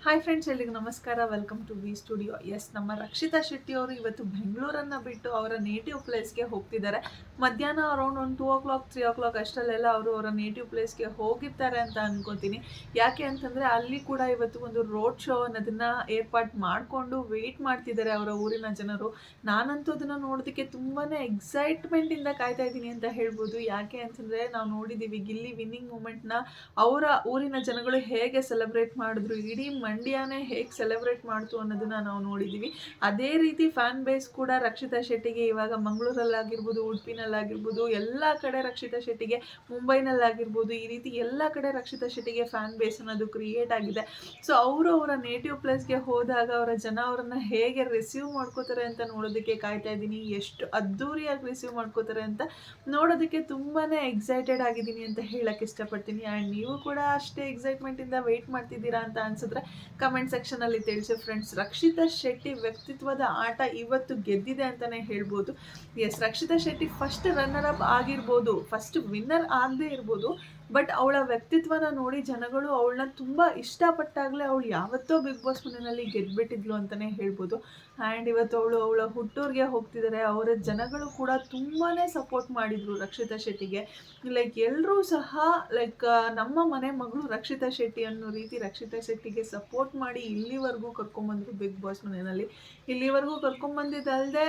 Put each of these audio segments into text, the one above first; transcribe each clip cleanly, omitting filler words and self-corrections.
Hi friends, ಎಲ್ಲಿಗೆ ನಮಸ್ಕಾರ. Welcome to V studio. Yes, ನಮ್ಮ ರಕ್ಷಿತಾ ಶೆಟ್ಟಿ ಅವರು ಇವತ್ತು ಬೆಂಗಳೂರನ್ನು ಬಿಟ್ಟು ಅವರ ನೇಟಿವ್ ಪ್ಲೇಸ್ಗೆ ಹೋಗ್ತಿದ್ದಾರೆ. ಮಧ್ಯಾಹ್ನ ಅರೌಂಡ್ ಒಂದು 2 o'clock 3 o'clock ಅಷ್ಟರಲ್ಲೆಲ್ಲ ಅವರು ಅವರ ನೇಟಿವ್ ಪ್ಲೇಸ್ಗೆ ಹೋಗಿರ್ತಾರೆ ಅಂತ ಅನ್ಕೋತೀನಿ. ಯಾಕೆ ಅಂತಂದರೆ ಅಲ್ಲಿ ಕೂಡ ಇವತ್ತು ಒಂದು ರೋಡ್ ಶೋ ಅನ್ನೋದನ್ನು ಏರ್ಪಾಟ್ ಮಾಡಿಕೊಂಡು ವೆಯ್ಟ್ ಮಾಡ್ತಿದ್ದಾರೆ ಅವರ ಊರಿನ ಜನರು. ನಾನಂತೂ ಅದನ್ನು ನೋಡೋದಕ್ಕೆ ತುಂಬಾ ಎಕ್ಸೈಟ್ಮೆಂಟಿಂದ ಕಾಯ್ತಾ ಇದ್ದೀನಿ ಅಂತ ಹೇಳ್ಬೋದು. ಯಾಕೆ ಅಂತಂದರೆ ನಾವು ನೋಡಿದ್ದೀವಿ ಗಿಲ್ಲಿ ವಿನ್ನಿಂಗ್ ಮೂಮೆಂಟ್ನ ಅವರ ಊರಿನ ಜನಗಳು ಹೇಗೆ ಸೆಲೆಬ್ರೇಟ್ ಮಾಡಿದ್ರು, ಇಡೀ ಮಂಡ್ಯನೇ ಹೇಗೆ ಸೆಲೆಬ್ರೇಟ್ ಮಾಡ್ತು ಅನ್ನೋದನ್ನ ನಾವು ನೋಡಿದ್ದೀವಿ. ಅದೇ ರೀತಿ ಫ್ಯಾನ್ ಬೇಸ್ ಕೂಡ ರಕ್ಷಿತಾ ಶೆಟ್ಟಿಗೆ ಇವಾಗ ಮಂಗಳೂರಲ್ಲಾಗಿರ್ಬೋದು, ಉಡುಪಿನಲ್ಲಾಗಿರ್ಬೋದು, ಎಲ್ಲ ಕಡೆ ರಕ್ಷಿತಾ ಶೆಟ್ಟಿಗೆ, ಮುಂಬೈನಲ್ಲಾಗಿರ್ಬೋದು, ಈ ರೀತಿ ಎಲ್ಲ ಕಡೆ ರಕ್ಷಿತಾ ಶೆಟ್ಟಿಗೆ ಫ್ಯಾನ್ ಬೇಸ್ ಅನ್ನೋದು ಕ್ರಿಯೇಟ್ ಆಗಿದೆ. ಸೊ ಅವರು ಅವರ ನೇಟಿವ್ ಪ್ಲೇಸ್ಗೆ ಹೋದಾಗ ಅವರ ಜನ ಅವರನ್ನು ಹೇಗೆ ರಿಸೀವ್ ಮಾಡ್ಕೋತಾರೆ ಅಂತ ನೋಡೋದಕ್ಕೆ ಕಾಯ್ತಾ ಇದ್ದೀನಿ. ಎಷ್ಟು ಅದ್ಧೂರಿಯಾಗಿ ರಿಸೀವ್ ಮಾಡ್ಕೋತಾರೆ ಅಂತ ನೋಡೋದಕ್ಕೆ ತುಂಬಾ ಎಕ್ಸೈಟೆಡ್ ಆಗಿದ್ದೀನಿ ಅಂತ ಹೇಳಕ್ಕೆ ಇಷ್ಟಪಡ್ತೀನಿ. ಆ್ಯಂಡ್ ನೀವು ಕೂಡ ಅಷ್ಟೇ ಎಕ್ಸೈಟ್ಮೆಂಟಿಂದ ವೆಯ್ಟ್ ಮಾಡ್ತಿದ್ದೀರಾ ಅಂತ ಅನ್ಸಿದ್ರೆ ಕಮೆಂಟ್ ಸೆಕ್ಷನಲ್ಲಿ ತಿಳಿಸಿ ಫ್ರೆಂಡ್ಸ್. ರಕ್ಷಿತಾ ಶೆಟ್ಟಿ ವ್ಯಕ್ತಿತ್ವದ ಆಟ ಇವತ್ತು ಗೆದ್ದಿದೆ ಅಂತಲೇ ಹೇಳ್ಬೋದು. Yes, Rakshita Shetty first runner up ಆಗಿರ್ಬೋದು, ಫಸ್ಟ್ ವಿನ್ನರ್ ಆಗದೆ ಇರ್ಬೋದು, ಬಟ್ ಅವಳ ವ್ಯಕ್ತಿತ್ವನ ನೋಡಿ ಜನಗಳು ಅವಳನ್ನ ತುಂಬ ಇಷ್ಟಪಟ್ಟಾಗಲೇ ಅವಳು ಯಾವತ್ತೋ ಬಿಗ್ ಬಾಸ್ ಮನೆಯಲ್ಲಿ ಗೆದ್ದುಬಿಟ್ಟಿದ್ಲು ಅಂತಲೇ ಹೇಳ್ಬೋದು. ಆ್ಯಂಡ್ ಇವತ್ತು ಅವಳ ಹುಟ್ಟೂರಿಗೆ ಹೋಗ್ತಿದ್ದಾರೆ. ಅವರ ಜನಗಳು ಕೂಡ ತುಂಬಾ ಸಪೋರ್ಟ್ ಮಾಡಿದರು ರಕ್ಷಿತಾ ಶೆಟ್ಟಿಗೆ. ಲೈಕ್ ಎಲ್ಲರೂ ಸಹ ಲೈಕ್ ನಮ್ಮ ಮನೆ ಮಗಳು ರಕ್ಷಿತಾ ಶೆಟ್ಟಿ ಅನ್ನೋ ರೀತಿ ರಕ್ಷಿತಾ ಶೆಟ್ಟಿಗೆ ಸಪೋರ್ಟ್ ಮಾಡಿ ಇಲ್ಲಿವರೆಗೂ ಕರ್ಕೊಂಬಂದರು ಬಿಗ್ ಬಾಸ್ ಮನೆಯಲ್ಲಿ. ಇಲ್ಲಿವರೆಗೂ ಕರ್ಕೊಂಬಂದಿದ್ದಲ್ಲದೆ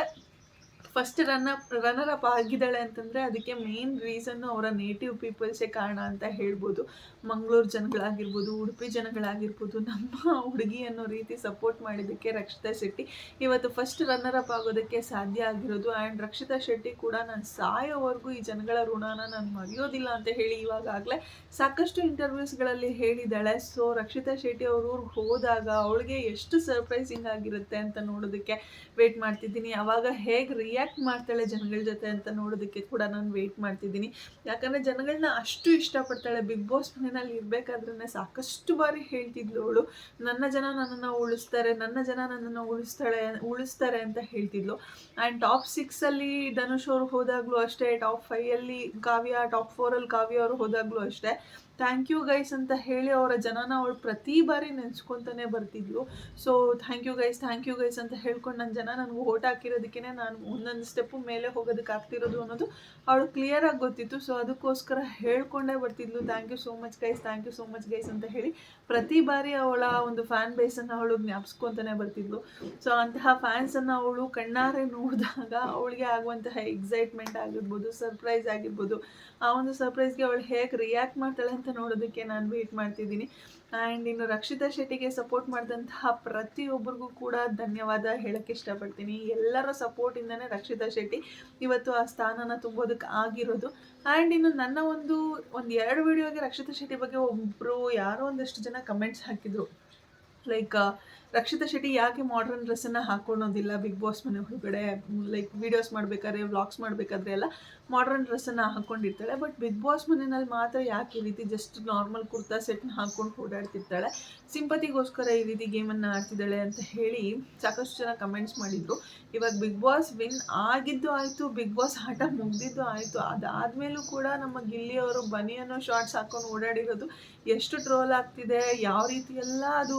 ಫಸ್ಟ್ ರನ್ನರ್ ಅಪ್ ಆಗಿದ್ದಾಳೆ ಅಂತಂದರೆ ಅದಕ್ಕೆ ಮೇನ್ ರೀಸನ್ನು ಅವರ ನೇಟಿವ್ ಪೀಪಲ್ಸೇ ಕಾರಣ ಅಂತ ಹೇಳ್ಬೋದು. ಮಂಗಳೂರು ಜನಗಳಾಗಿರ್ಬೋದು, ಉಡುಪಿ ಜನಗಳಾಗಿರ್ಬೋದು, ನಮ್ಮ ಹುಡುಗಿ ಅನ್ನೋ ರೀತಿ ಸಪೋರ್ಟ್ ಮಾಡಿದ್ದಕ್ಕೆ ರಕ್ಷಿತಾ ಶೆಟ್ಟಿ ಇವತ್ತು ಫಸ್ಟ್ ರನ್ನರ್ ಅಪ್ ಆಗೋದಕ್ಕೆ ಸಾಧ್ಯ ಆಗಿರೋದು. ಆ್ಯಂಡ್ ರಕ್ಷಿತಾ ಶೆಟ್ಟಿ ಕೂಡ ನಾನು ಸಾಯೋವರೆಗೂ ಈ ಜನಗಳ ಋಣನ ನಾನು ಮರೆಯೋದಿಲ್ಲ ಅಂತ ಹೇಳಿ ಇವಾಗಲೇ ಸಾಕಷ್ಟು ಇಂಟರ್ವ್ಯೂಸ್ಗಳಲ್ಲಿ ಹೇಳಿದ್ದಾಳೆ. ಸೊ ರಕ್ಷಿತಾ ಶೆಟ್ಟಿ ಅವ್ರ ಊರಿಗೆ ಹೋದಾಗ ಅವಳಿಗೆ ಎಷ್ಟು ಸರ್ಪ್ರೈಸಿಂಗ್ ಆಗಿರುತ್ತೆ ಅಂತ ನೋಡೋದಕ್ಕೆ ವೆಯ್ಟ್ ಮಾಡ್ತಿದ್ದೀನಿ. ಆವಾಗ ಹೇಗೆ ರಿಯಾಕ್ಟ್ ಮಾಡ್ತಾಳೆ ಜನಗಳ ಜೊತೆ ಅಂತ ನೋಡೋದಕ್ಕೆ ಕೂಡ ನಾನು ವೆಯ್ಟ್ ಮಾಡ್ತಿದ್ದೀನಿ. ಯಾಕಂದರೆ ಜನಗಳನ್ನ ಅಷ್ಟು ಇಷ್ಟಪಡ್ತಾಳೆ. ಬಿಗ್ ಬಾಸ್ ಮನೆಯಲ್ಲಿ ಇರಬೇಕಾದ್ರೆ ಸಾಕಷ್ಟು ಬಾರಿ ಹೇಳ್ತಿದ್ಲು ಅವಳು, ನನ್ನ ಜನ ನನ್ನನ್ನು ಉಳಿಸ್ತಾರೆ, ನನ್ನ ಜನ ನನ್ನನ್ನು ಉಳಿಸ್ತಾರೆ ಅಂತ ಹೇಳ್ತಿದ್ಲು. ಆ್ಯಂಡ್ ಟಾಪ್ 6 ಧನುಷ್ ಅವರು ಹೋದಾಗಲೂ ಅಷ್ಟೇ, ಟಾಪ್ 5 ಕಾವ್ಯ, ಟಾಪ್ 4 ಕಾವ್ಯ ಅವರು ಹೋದಾಗಲೂ ಅಷ್ಟೇ ಥ್ಯಾಂಕ್ ಯು ಗೈಸ್ ಅಂತ ಹೇಳಿ ಅವರ ಜನನ ಅವಳು ಪ್ರತಿ ಬಾರಿ ನೆನೆಸ್ಕೊತಾನೆ ಬರ್ತಿದ್ಲು. ಸೊ ಥ್ಯಾಂಕ್ ಯು ಗೈಸ್ ಅಂತ ಹೇಳ್ಕೊಂಡು ನನ್ನ ಜನ ನನಗೆ ಓಟ್ ಹಾಕಿರೋದಕ್ಕೆ ನಾನು ಒಂದೊಂದು ಸ್ಟೆಪ್ಪು ಮೇಲೆ ಹೋಗೋದಕ್ಕೆ ಆಗ್ತಿರೋದು ಅನ್ನೋದು ಅವಳು ಕ್ಲಿಯರಾಗಿ ಗೊತ್ತಿತ್ತು. ಸೊ ಅದಕ್ಕೋಸ್ಕರ ಹೇಳ್ಕೊಂಡೇ ಬರ್ತಿದ್ಲು, thank you so much guys ಅಂತ ಹೇಳಿ ಪ್ರತಿ ಬಾರಿ ಅವಳ ಒಂದು ಫ್ಯಾನ್ ಬೇಸನ್ನು ಅವಳು ಜ್ಞಾಪಿಸ್ಕೊತಾನೆ ಬರ್ತಿದ್ಲು. ಸೊ ಅಂತಹ ಫ್ಯಾನ್ಸನ್ನು ಅವಳು ಕಣ್ಣಾರೆ ನೋಡಿದಾಗ ಅವಳಿಗೆ ಆಗುವಂತಹ ಎಕ್ಸೈಟ್ಮೆಂಟ್ ಆಗಿರ್ಬೋದು, ಸರ್ಪ್ರೈಸ್ ಆಗಿರ್ಬೋದು, ಆ ಒಂದು ಸರ್ಪ್ರೈಸ್ಗೆ ಅವಳು ಹೇಗೆ ರಿಯಾಕ್ಟ್ ಮಾಡ್ತಾಳೆ ಅಂತ ನೋಡೋದಕ್ಕೆ ನಾನು ವೆಯ್ಟ್ ಮಾಡ್ತಿದ್ದೀನಿ. ಆ್ಯಂಡ್ ಇನ್ನು ರಕ್ಷಿತಾ ಶೆಟ್ಟಿಗೆ ಸಪೋರ್ಟ್ ಮಾಡಿದಂತಹ ಪ್ರತಿಯೊಬ್ಬರಿಗೂ ಕೂಡ ಧನ್ಯವಾದ ಹೇಳೋಕ್ಕೆ ಇಷ್ಟಪಡ್ತೀನಿ. ಎಲ್ಲರ ಸಪೋರ್ಟಿಂದನೇ ರಕ್ಷಿತಾ ಶೆಟ್ಟಿ ಇವತ್ತು ಆ ಸ್ಥಾನನ ತುಂಬೋದಕ್ಕೆ ಆಗಿರೋದು. ಆ್ಯಂಡ್ ಇನ್ನು ನನ್ನ ಒಂದು 2 ವಿಡಿಯೋಗೆ ರಕ್ಷಿತಾ ಶೆಟ್ಟಿ ಬಗ್ಗೆ ಒಬ್ಬರು ಯಾರೋ ಒಂದಷ್ಟು ಜನ ಕಮೆಂಟ್ಸ್ ಹಾಕಿದರು. ಲೈಕ್ ರಕ್ಷಿತಾ ಶೆಟ್ಟಿ ಯಾಕೆ ಮಾಡ್ರನ್ ಡ್ರೆಸ್ಸನ್ನು ಹಾಕ್ಕೊಳೋದಿಲ್ಲ ಬಿಗ್ ಬಾಸ್ ಮನೆ ಹೊರಗಡೆ, ಲೈಕ್ ವೀಡಿಯೋಸ್ ಮಾಡಬೇಕಾದ್ರೆ, ವ್ಲಾಗ್ಸ್ ಮಾಡಬೇಕಾದ್ರೆ ಎಲ್ಲ ಮಾಡ್ರನ್ ಡ್ರೆಸ್ಸನ್ನು ಹಾಕ್ಕೊಂಡಿರ್ತಾಳೆ, ಬಟ್ ಬಿಗ್ ಬಾಸ್ ಮನೆಯಲ್ಲಿ ಮಾತ್ರ ಯಾಕೆ ಈ ರೀತಿ ಜಸ್ಟ್ ನಾರ್ಮಲ್ ಕುರ್ತಾ ಸೆಟ್ನ ಹಾಕ್ಕೊಂಡು ಓಡಾಡ್ತಿರ್ತಾಳೆ, ಸಿಂಪತಿಗೋಸ್ಕರ ಈ ರೀತಿ ಗೇಮನ್ನು ಆಡ್ತಿದ್ದಾಳೆ ಅಂತ ಹೇಳಿ ಸಾಕಷ್ಟು ಜನ ಕಮೆಂಟ್ಸ್ ಮಾಡಿದರು. ಇವಾಗ ಬಿಗ್ ಬಾಸ್ ವಿನ್ ಆಗಿದ್ದು ಆಯಿತು, ಬಿಗ್ ಬಾಸ್ ಆಟ ಮುಗ್ದಿದ್ದು ಆಯಿತು, ಅದಾದಮೇಲೂ ಕೂಡ ನಮ್ಮ ಗಿಲ್ಲಿಯವರು ಬನಿಯನ್ನೋ ಶಾರ್ಟ್ಸ್ ಹಾಕ್ಕೊಂಡು ಓಡಾಡಿರೋದು ಎಷ್ಟು ಟ್ರೋಲ್ ಆಗ್ತಿದೆ, ಯಾವ ರೀತಿ ಎಲ್ಲ ಅದು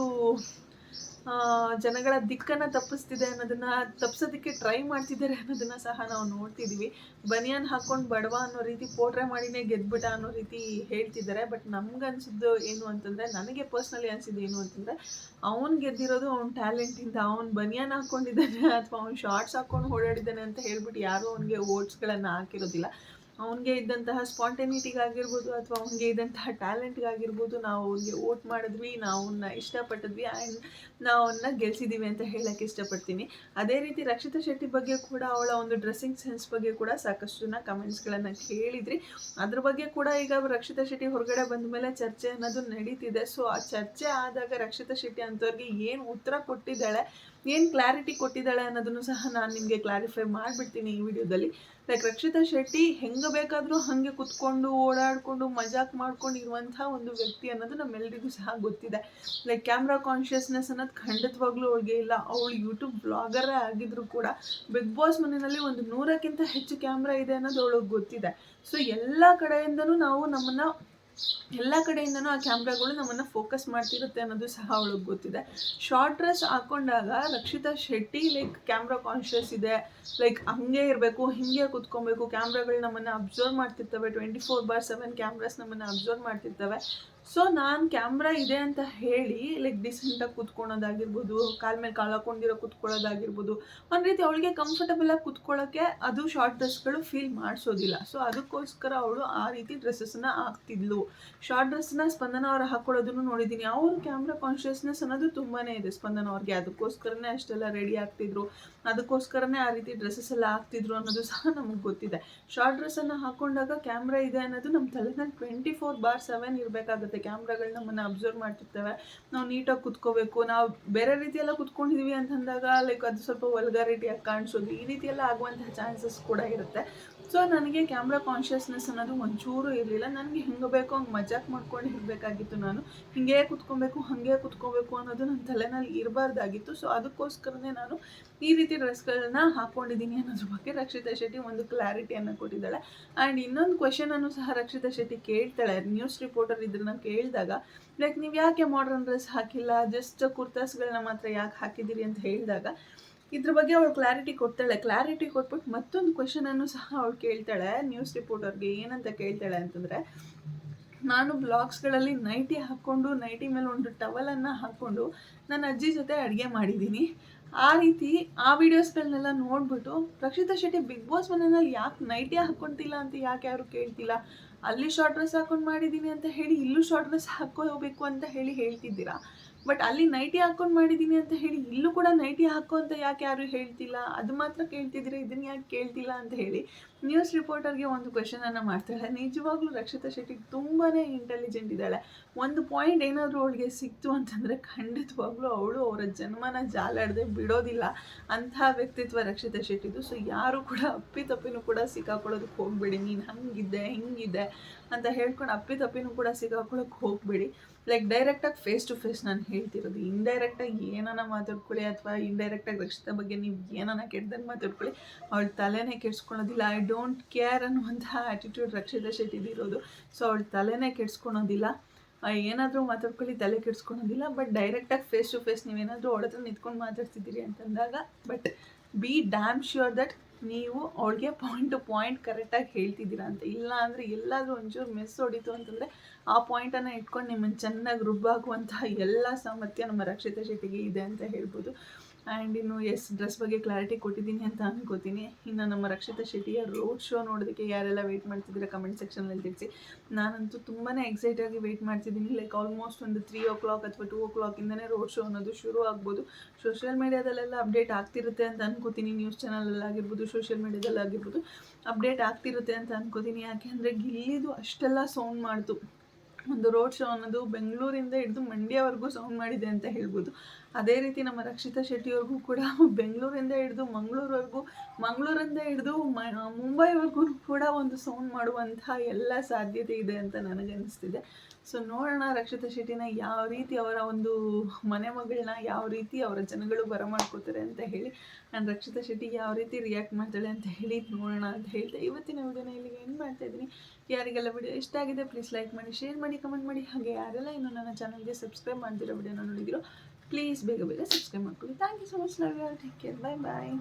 ಜನಗಳ ದಿಕ್ಕನ್ನು ತಪ್ಪಿಸ್ತಿದೆ ಅನ್ನೋದನ್ನು, ತಪ್ಪಿಸೋದಕ್ಕೆ ಟ್ರೈ ಮಾಡ್ತಿದ್ದಾರೆ ಅನ್ನೋದನ್ನು ಸಹ ನಾವು ನೋಡ್ತಿದ್ದೀವಿ. ಬನಿಯನ್ ಹಾಕ್ಕೊಂಡು ಬಡವ ಅನ್ನೋ ರೀತಿ ಪೋಟ್ರೆ ಮಾಡಿನೇ ಗೆದ್ಬಿಟ್ಟ ಅನ್ನೋ ರೀತಿ ಹೇಳ್ತಿದ್ದಾರೆ. ಬಟ್ ನಮ್ಗನ್ಸಿದ್ದು ಏನು ಅಂತಂದರೆ, ನನಗೆ ಪರ್ಸ್ನಲಿ ಅನಿಸಿದ್ದು ಏನು ಅಂತಂದರೆ, ಅವ್ನು ಗೆದ್ದಿರೋದು ಅವ್ನ ಟ್ಯಾಲೆಂಟಿಂದ. ಅವ್ನು ಬನಿಯನ್ ಹಾಕ್ಕೊಂಡಿದ್ದಾನೆ ಅಥವಾ ಅವ್ನು ಶಾರ್ಟ್ಸ್ ಹಾಕ್ಕೊಂಡು ಓಡಾಡಿದ್ದಾನೆ ಅಂತ ಹೇಳ್ಬಿಟ್ಟು ಯಾರೂ ಅವನಿಗೆ ಓಟ್ಸ್ಗಳನ್ನು ಹಾಕಿರೋದಿಲ್ಲ. ಅವನಿಗೆ ಇದ್ದಂತಹ ಸ್ಪಾಂಟೇನಿಟಿಗಾಗಿರ್ಬೋದು ಅಥವಾ ಅವನಿಗೆ ಇದ್ದಂತಹ ಟ್ಯಾಲೆಂಟ್ಗಾಗಿರ್ಬೋದು ನಾವು ಅವ್ನಿಗೆ ವೋಟ್ ಮಾಡಿದ್ವಿ, ನಾವು ಅವನ್ನ ಇಷ್ಟಪಟ್ಟಿದ್ವಿ, ಆ್ಯಂಡ್ ನಾವು ಅವನ್ನ ಗೆಲ್ಸಿದ್ದೀವಿ ಅಂತ ಹೇಳೋಕ್ಕೆ ಇಷ್ಟಪಡ್ತೀನಿ. ಅದೇ ರೀತಿ ರಕ್ಷಿತಾ ಶೆಟ್ಟಿ ಬಗ್ಗೆ ಕೂಡ ಅವಳ ಒಂದು ಡ್ರೆಸ್ಸಿಂಗ್ ಸೆನ್ಸ್ ಬಗ್ಗೆ ಕೂಡ ಸಾಕಷ್ಟು ಜನ ಕಮೆಂಟ್ಸ್ಗಳನ್ನು ಕೇಳಿದ್ರಿ. ಅದ್ರ ಬಗ್ಗೆ ಕೂಡ ಈಗ ರಕ್ಷಿತಾ ಶೆಟ್ಟಿ ಹೊರಗಡೆ ಬಂದ ಮೇಲೆ ಚರ್ಚೆ ಅನ್ನೋದು ನಡೀತಿದೆ. ಸೊ ಆ ಚರ್ಚೆ ಆದಾಗ ರಕ್ಷಿತಾ ಶೆಟ್ಟಿ ಅಂಥವ್ರಿಗೆ ಏನು ಉತ್ತರ ಕೊಟ್ಟಿದ್ದಾಳೆ, ಏನು ಕ್ಲಾರಿಟಿ ಕೊಟ್ಟಿದ್ದಾಳೆ ಅನ್ನೋದನ್ನು ಸಹ ನಾನು ನಿಮಗೆ ಕ್ಲಾರಿಫೈ ಮಾಡಿಬಿಡ್ತೀನಿ ಈ ವಿಡಿಯೋದಲ್ಲಿ. ಲೈಕ್ ರಕ್ಷಿತಾ ಶೆಟ್ಟಿ ಹೆಂಗೆ ಬೇಕಾದರೂ ಹಾಗೆ ಕುತ್ಕೊಂಡು ಓಡಾಡಿಕೊಂಡು ಮಜಾಕ್ ಮಾಡ್ಕೊಂಡು ಇರುವಂಥ ಒಂದು ವ್ಯಕ್ತಿ ಅನ್ನೋದು ನಮ್ಮೆಲ್ಲರಿಗೂ ಸಹ ಗೊತ್ತಿದೆ. ಲೈಕ್ ಕ್ಯಾಮ್ರಾ ಕಾನ್ಷಿಯಸ್ನೆಸ್ ಅನ್ನೋದು ಖಂಡಿತವಾಗ್ಲೂ ಅವಳಿಗೆ ಇಲ್ಲ. ಅವಳು ಯೂಟ್ಯೂಬ್ ಬ್ಲಾಗರೇ ಆಗಿದ್ರು ಕೂಡ ಬಿಗ್ ಬಾಸ್ ಮನೆಯಲ್ಲಿ ಒಂದು 100ಕ್ಕಿಂತ ಹೆಚ್ಚು ಕ್ಯಾಮ್ರಾ ಇದೆ ಅನ್ನೋದು ಅವಳಿಗೆ ಗೊತ್ತಿದೆ. ಸೊ ಎಲ್ಲ ಕಡೆಯಿಂದನೂ ನಾವು ನಮ್ಮನ್ನು ಎಲ್ಲ ಕಡೆಯಿಂದನೂ ಆ ಕ್ಯಾಮ್ರಾಗಳು ನಮ್ಮನ್ನು ಫೋಕಸ್ ಮಾಡ್ತಿರುತ್ತೆ ಅನ್ನೋದು ಸಹ ಅವಳಿಗೆ ಗೊತ್ತಿದೆ. ಶಾರ್ಟ್ ಡ್ರೆಸ್ ಹಾಕ್ಕೊಂಡಾಗ Rakshita Shetty like camera conscious ಇದೆ, ಲೈಕ್ ಹಂಗೆ ಇರಬೇಕು, ಹಿಂಗೆ ಕೂತ್ಕೊಬೇಕು, ಕ್ಯಾಮ್ರಾಗಳು ನಮ್ಮನ್ನು ಅಬ್ಸರ್ವ್ ಮಾಡ್ತಿರ್ತವೆ, 24/7 ಕ್ಯಾಮ್ರಾಸ್ ನಮ್ಮನ್ನು ಅಬ್ಸರ್ವ್ ಮಾಡ್ತಿರ್ತವೆ. ಸೊ ನಾನು ಕ್ಯಾಮ್ರಾ ಇದೆ ಅಂತ ಹೇಳಿ ಲೈಕ್ ಡಿಸೆಂಟಾಗಿ ಕೂತ್ಕೊಳೋದಾಗಿರ್ಬೋದು, ಕಾಲ ಮೇಲೆ ಕಾಲು ಹಾಕೊಂಡಿರೋ ಕೂತ್ಕೊಳ್ಳೋದಾಗಿರ್ಬೋದು, ಒಂದು ರೀತಿ ಅವಳಿಗೆ ಕಂಫರ್ಟಬಲಾಗಿ ಕೂತ್ಕೊಳ್ಳೋಕ್ಕೆ ಅದು ಶಾರ್ಟ್ ಡ್ರೆಸ್ಗಳು ಫೀಲ್ ಮಾಡಿಸೋದಿಲ್ಲ. ಸೊ ಅದಕ್ಕೋಸ್ಕರ ಅವಳು ಆ ರೀತಿ ಡ್ರೆಸ್ಸಸ್ಸನ್ನ ಹಾಕ್ತಿದ್ಲು. ಶಾರ್ಟ್ ಡ್ರೆಸ್ನ ಸ್ಪಂದನ ಅವ್ರು ಹಾಕ್ಕೊಳ್ಳೋದನ್ನು ನೋಡಿದ್ದೀನಿ. ಅವ್ರ ಕ್ಯಾಮ್ರಾ ಕಾನ್ಷಿಯಸ್ನೆಸ್ ಅನ್ನೋದು ತುಂಬಾ ಇದೆ ಸ್ಪಂದನ ಅವ್ರಿಗೆ. ಅದಕ್ಕೋಸ್ಕರನೇ ಅಷ್ಟೆಲ್ಲ ರೆಡಿ ಆಗ್ತಿದ್ರು, ಅದಕ್ಕೋಸ್ಕರನೇ ಆ ರೀತಿ ಡ್ರೆಸ್ಸಸ್ ಎಲ್ಲ ಹಾಕ್ತಿದ್ರು ಅನ್ನೋದು ಸಹ ನಮಗೆ ಗೊತ್ತಿದೆ. ಶಾರ್ಟ್ ಡ್ರೆಸ್ಸನ್ನು ಹಾಕ್ಕೊಂಡಾಗ ಕ್ಯಾಮ್ರಾ ಇದೆ ಅನ್ನೋದು ನಮ್ಮ ತಲೆನಲ್ಲಿ 24/7 ಇರಬೇಕಾಗುತ್ತೆ. ಕ್ಯಾಮ್ರಾಗಳು ನಮ್ಮನ್ನು ಅಬ್ಸರ್ವ್ ಮಾಡ್ತಿರ್ತವೆ, ನಾವು ನೀಟಾಗಿ ಕುತ್ಕೋಬೇಕು, ನಾವು ಬೇರೆ ರೀತಿಯೆಲ್ಲ ಕುತ್ಕೊಂಡಿದ್ದೀವಿ ಅಂತಂದಾಗ ಲೈಕ್ ಅದು ಸ್ವಲ್ಪ ವಲ್ಗಾರಿಟಿಯಾಗಿ ಕಾಣಿಸೋದು, ಈ ರೀತಿ ಎಲ್ಲ ಆಗುವಂತಹ ಚಾನ್ಸಸ್ ಕೂಡ ಇರುತ್ತೆ. ಸೊ ನನಗೆ ಕ್ಯಾಮ್ರಾ ಕಾನ್ಷಿಯಸ್ನೆಸ್ ಅನ್ನೋದು ಒಂಚೂರು ಇರಲಿಲ್ಲ. ನನಗೆ ಹೆಂಗೆ ಬೇಕೋ ಹಂಗೆ ಮಜಾಕ್ ಮಾಡ್ಕೊಂಡು ಇರಬೇಕಾಗಿತ್ತು. ನಾನು ಹಿಂಗೆ ಕುತ್ಕೊಬೇಕು, ಹಾಗೆ ಕುತ್ಕೋಬೇಕು ಅನ್ನೋದು ನನ್ನ ತಲೆನಲ್ಲಿ ಇರಬಾರ್ದಾಗಿತ್ತು. ಸೊ ಅದಕ್ಕೋಸ್ಕರನೇ ನಾನು ಈ ರೀತಿ ಡ್ರೆಸ್ಗಳನ್ನ ಹಾಕ್ಕೊಂಡಿದ್ದೀನಿ ಅನ್ನೋದ್ರ ಬಗ್ಗೆ ರಕ್ಷಿತಾ ಶೆಟ್ಟಿ ಒಂದು ಕ್ಲಾರಿಟಿಯನ್ನು ಕೊಟ್ಟಿದ್ದಾಳೆ. ಆ್ಯಂಡ್ ಇನ್ನೊಂದು ಕ್ವೆಶನನ್ನು ಸಹ ರಕ್ಷಿತಾ ಶೆಟ್ಟಿ ಕೇಳ್ತಾಳೆ. ನ್ಯೂಸ್ ರಿಪೋರ್ಟರ್ ಇದನ್ನ ಕೇಳಿದಾಗ ಲೈಕ್ ನೀವು ಯಾಕೆ ಮಾಡರ್ನ್ ಡ್ರೆಸ್ ಹಾಕಿಲ್ಲ, ಜಸ್ಟ್ ಕುರ್ತಾಸ್ಗಳನ್ನ ಮಾತ್ರ ಯಾಕೆ ಹಾಕಿದ್ದೀರಿ ಅಂತ ಹೇಳಿದಾಗ ಇದ್ರ ಬಗ್ಗೆ ಅವಳು ಕ್ಲಾರಿಟಿ ಕೊಡ್ತಾಳೆ. ಕ್ಲಾರಿಟಿ ಕೊಟ್ಬಿಟ್ಟು ಮತ್ತೊಂದು ಕ್ವೆಶನನ್ನು ಸಹ ಅವಳು ಕೇಳ್ತಾಳೆ ನ್ಯೂಸ್ ರಿಪೋರ್ಟರ್ಗೆ. ಏನಂತ ಕೇಳ್ತಾಳೆ ಅಂತಂದರೆ, ನಾನು ಬ್ಲಾಗ್ಸ್ಗಳಲ್ಲಿ ನೈಟಿ ಹಾಕ್ಕೊಂಡು, ನೈಟಿ ಮೇಲೆ ಒಂದು ಟವಲನ್ನು ಹಾಕ್ಕೊಂಡು ನನ್ನ ಅಜ್ಜಿ ಜೊತೆ ಅಡುಗೆ ಮಾಡಿದ್ದೀನಿ. ಆ ರೀತಿ ಆ ವಿಡಿಯೋಸ್ಗಳನ್ನೆಲ್ಲ ನೋಡಿಬಿಟ್ಟು ರಕ್ಷಿತಾ ಶೆಟ್ಟಿ ಬಿಗ್ ಬಾಸ್ ಮನೆಯಲ್ಲಿ ಯಾಕೆ ನೈಟಿ ಹಾಕ್ಕೊತಿಲ್ಲ ಅಂತ ಯಾಕೆ ಯಾರು ಕೇಳ್ತಿಲ್ಲ, ಅಲ್ಲಿ ಶಾರ್ಟ್ ಡ್ರೆಸ್ ಹಾಕ್ಕೊಂಡು ಮಾಡಿದ್ದೀನಿ ಅಂತ ಹೇಳಿ ಇಲ್ಲೂ ಶಾರ್ಟ್ ಡ್ರೆಸ್ ಹಾಕ್ಕೋಬೇಕು ಅಂತ ಹೇಳ್ತಿದ್ದೀರಾ, ಬಟ್ ಅಲ್ಲಿ ನೈಟಿ ಹಾಕ್ಕೊಂಡು ಮಾಡಿದ್ದೀನಿ ಅಂತ ಹೇಳಿ ಇಲ್ಲೂ ಕೂಡ ನೈಟಿ ಹಾಕೋ ಅಂತ ಯಾಕೆ ಯಾರು ಹೇಳ್ತಿಲ್ಲ, ಅದು ಮಾತ್ರ ಕೇಳ್ತಿದ್ದೀರಾ, ಇದನ್ನು ಯಾಕೆ ಕೇಳ್ತಿಲ್ಲ ಅಂತ ಹೇಳಿ ನ್ಯೂಸ್ ರಿಪೋರ್ಟರ್ಗೆ ಒಂದು ಕ್ವೆಶನನ್ನು ಮಾಡ್ತಾಳೆ. ನಿಜವಾಗ್ಲೂ ರಕ್ಷಿತಾ ಶೆಟ್ಟಿ ತುಂಬಾ ಇಂಟೆಲಿಜೆಂಟ್ ಇದ್ದಾಳೆ. ಒಂದು ಪಾಯಿಂಟ್ ಏನಾದರೂ ಅವಳಿಗೆ ಸಿಕ್ತು ಅಂತಂದರೆ ಖಂಡಿತವಾಗ್ಲೂ ಅವಳು ಅವರ ಜನ್ಮನ ಜಾಲಾಡದೆ ಬಿಡೋದಿಲ್ಲ. ಅಂತಹ ವ್ಯಕ್ತಿತ್ವ ರಕ್ಷಿತಾ ಶೆಟ್ಟಿದು. ಸೊ ಯಾರು ಕೂಡ ಅಪ್ಪಿತಪ್ಪಿನೂ ಕೂಡ ಸಿಕ್ಕಾಕೊಳ್ಳೋದಕ್ಕೆ ಹೋಗಬೇಡಿ. ನೀನು ಹಂಗಿದ್ದೆ ಹಿಂಗಿದೆ ಅಂತ ಹೇಳ್ಕೊಂಡು ಅಪ್ಪಿತಪ್ಪಿನೂ ಕೂಡ ಸಿಕ್ಕಾಕೊಳ್ಳೋಕೆ ಹೋಗಬೇಡಿ. ಲೈಕ್ ಡೈರೆಕ್ಟಾಗಿ ಫೇಸ್ ಟು ಫೇಸ್ ನಾನು ಹೇಳ್ತಿರೋದು. ಇಂಡೈರೆಕ್ಟಾಗಿ ಏನಾನ ಮಾತಾಡ್ಕೊಳ್ಳಿ ಅಥವಾ ಇಂಡೈರೆಕ್ಟಾಗಿ ರಕ್ಷಿತಾ ಬಗ್ಗೆ ನೀವು ಏನಾನ ಕೆಟ್ಟದಂಗೆ ಮಾತಾಡ್ಕೊಳ್ಳಿ, ಅವಳ ತಲೆನೇ ಕೆಡಿಸ್ಕೊಳೋದಿಲ್ಲ. ಐ ಡೋಂಟ್ ಕೇರ್ ಅನ್ನುವಂತಹ ಆ್ಯಟಿಟ್ಯೂಡ್ ರಕ್ಷಿತಾ ಶೆಟ್ಟಿದಿರೋದು. ಸೊ ಅವಳ ತಲೆನೇ ಕೆಡಿಸ್ಕೊಳೋದಿಲ್ಲ. ಏನಾದರೂ ಮಾತಾಡ್ಕೊಳ್ಳಿ, ತಲೆ ಕೆಡಿಸ್ಕೊಳೋದಿಲ್ಲ. ಬಟ್ ಡೈರೆಕ್ಟಾಗಿ ಫೇಸ್ ಟು ಫೇಸ್ ನೀವೇನಾದರೂ ಅವಳ ಹತ್ರ ನಿಂತ್ಕೊಂಡು ಮಾತಾಡ್ತಿದ್ದೀರಿ ಅಂತಂದಾಗ but B dam sure that ನೀವು ಅವಳಿಗೆ ಪಾಯಿಂಟ್ ಟು ಪಾಯಿಂಟ್ ಕರೆಕ್ಟಾಗಿ ಹೇಳ್ತಿದ್ದೀರಾ ಅಂತ. ಇಲ್ಲ ಅಂದರೆ ಎಲ್ಲಾದರೂ ಒಂಚೂರು ಮಿಸ್ ಹೊಡಿತು ಅಂತಂದರೆ ಆ ಪಾಯಿಂಟನ್ನು ಇಟ್ಕೊಂಡು ನಿಮ್ಮನ್ನು ಚೆನ್ನಾಗಿ ರುಬ್ಬಾಗುವಂತಹ ಎಲ್ಲ ಸಾಮರ್ಥ್ಯ ನಮ್ಮ ರಕ್ಷಿತಾ ಶೆಟ್ಟಿಗೆ ಇದೆ ಅಂತ ಹೇಳ್ಬೋದು. ಆ್ಯಂಡ್ ಇನ್ನು ಡ್ರೆಸ್ ಬಗ್ಗೆ ಕ್ಲಾರಿಟಿ ಕೊಟ್ಟಿದ್ದೀನಿ ಅಂತ ಅನ್ಕೋತೀನಿ. ಇನ್ನು ನಮ್ಮ ರಕ್ಷಿತಾ ಶೆಟ್ಟಿಯ ರೋಡ್ ಶೋ ನೋಡೋದಕ್ಕೆ ಯಾರೆಲ್ಲ ವೆಯ್ಟ್ ಮಾಡ್ತಿದ್ದೀರಾ ಕಮೆಂಟ್ ಸೆಕ್ಷನಲ್ಲಿ ತಿಳಿಸಿ. ನಾನಂತೂ ತುಂಬಾ ಎಕ್ಸೈಟಾಗಿ ವೆಯ್ಟ್ ಮಾಡ್ತಿದ್ದೀನಿ. ಲೈಕ್ ಆಲ್ಮೋಸ್ಟ್ ಒಂದು 3 o'clock ಅಥವಾ 2 o'clockಯಿಂದನೇ ರೋಡ್ ಶೋ ಅನ್ನೋದು ಶುರು ಆಗ್ಬೋದು. ಸೋಷಿಯಲ್ ಮೀಡಿಯಾದಲ್ಲೆಲ್ಲ ಅಪ್ಡೇಟ್ ಆಗ್ತಿರುತ್ತೆ ಅಂತ ಅನ್ಕೋತೀನಿ. ನ್ಯೂಸ್ ಚಾನಲಲ್ಲಾಗಿರ್ಬೋದು, ಸೋಷಿಯಲ್ ಮೀಡಿಯಾದಲ್ಲಾಗಿರ್ಬೋದು ಅಪ್ಡೇಟ್ ಆಗ್ತಿರುತ್ತೆ ಅಂತ ಅನ್ಕೋತೀನಿ. ಯಾಕೆ ಅಂದರೆ ಗಿಲ್ಲಿದು ಅಷ್ಟೆಲ್ಲ ಸೌಂಡ್ ಮಾಡ್ತು. ಒಂದು ರೋಡ್ ಶೋ ಅನ್ನೋದು ಬೆಂಗಳೂರಿಂದ ಹಿಡಿದು ಮಂಡ್ಯವರೆಗೂ ಸೌಂಡ್ ಮಾಡಿದೆ ಅಂತ ಹೇಳ್ಬೋದು. ಅದೇ ರೀತಿ ನಮ್ಮ ರಕ್ಷಿತಾ ಶೆಟ್ಟಿಯವ್ರಿಗೂ ಕೂಡ ಬೆಂಗಳೂರಿಂದ ಹಿಡಿದು ಮಂಗಳೂರಿಂದ ಹಿಡಿದು ಮುಂಬೈವರೆಗೂ ಕೂಡ ಒಂದು ಸೌಂಡ್ ಮಾಡುವಂಥ ಎಲ್ಲ ಸಾಧ್ಯತೆ ಇದೆ ಅಂತ ನನಗನ್ನಿಸ್ತಿದೆ. ಸೊ ನೋಡೋಣ ರಕ್ಷಿತಾ ಶೆಟ್ಟಿನ ಯಾವ ರೀತಿ ಅವರ ಒಂದು ಮನೆ ಮಗಳನ್ನ ಯಾವ ರೀತಿ ಅವರ ಜನಗಳು ಬರಮಾಡ್ಕೋತಾರೆ ಅಂತ ಹೇಳಿ, ನಾನು ರಕ್ಷಿತಾ ಶೆಟ್ಟಿಗೆ ಯಾವ ರೀತಿ ರಿಯಾಕ್ಟ್ ಮಾಡ್ತಾಳೆ ಅಂತ ಹೇಳಿ ನೋಡೋಣ ಅಂತ ಹೇಳ್ತಾ ಇವತ್ತಿನ ವಿಡಿಯೋನ ಇಲ್ಲಿಗೆ ಏನು ಮಾಡ್ತಾ ಇದ್ದೀನಿ. ಯಾರಿಗೆಲ್ಲ ವಿಡಿಯೋ ಇಷ್ಟ ಆಗಿದೆ ಪ್ಲೀಸ್ ಲೈಕ್ ಮಾಡಿ, ಶೇರ್ ಮಾಡಿ, ಕಮೆಂಟ್ ಮಾಡಿ. ಹಾಗೆ ಯಾರೆಲ್ಲ ಇನ್ನೂ ನನ್ನ ಚಾನಲ್ಗೆ ಸಬ್ಸ್ಕ್ರೈಬ್ ಮಾಡ್ತಿರೋ ವಿಡಿಯೋನ ನೋಡಿದಿರೋ ಪ್ಲೀಸ್ ಬೇಗ ಬೇಗ ಸಬ್ಸ್ಕ್ರೈಬ್ ಮಾಡ್ಕೊಳ್ಳಿ. Thank you so much. Love you all. Take care. Bye bye.